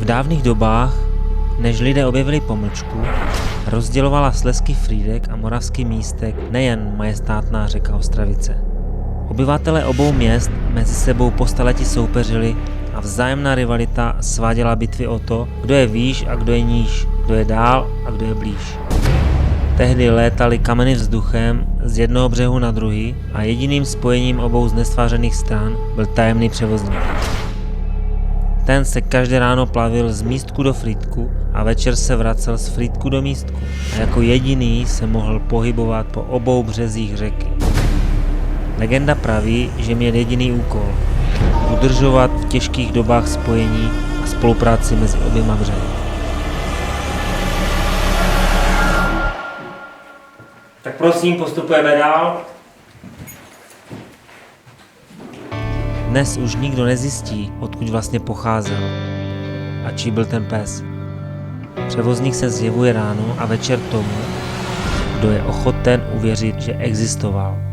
dávných dobách, než lidé objevili pomlčku, rozdělovala Slezský Frýdek a Moravský Místek nejen majestátná řeka Ostravice. Obyvatelé obou měst mezi sebou po staletí soupeřili a vzájemná rivalita sváděla bitvy o to, kdo je výš a kdo je níž, kdo je dál a kdo je blíž. Tehdy létaly kameny vzduchem z jednoho břehu na druhý a jediným spojením obou znesvářených stran byl tajemný převozník. Ten se každé ráno plavil z Místku do Frýdku a večer se vracel z Frýdku do Místku a jako jediný se mohl pohybovat po obou březích řeky. Legenda praví, že měl jediný úkol – udržovat v těžkých dobách spojení a spolupráci mezi oběma břehy. Tak prosím, postupujeme dál. Dnes už nikdo nezjistí, odkud vlastně pocházel a čí byl ten pes. Převozník se zjevuje ráno a večer tomu, kdo je ochoten uvěřit, že existoval.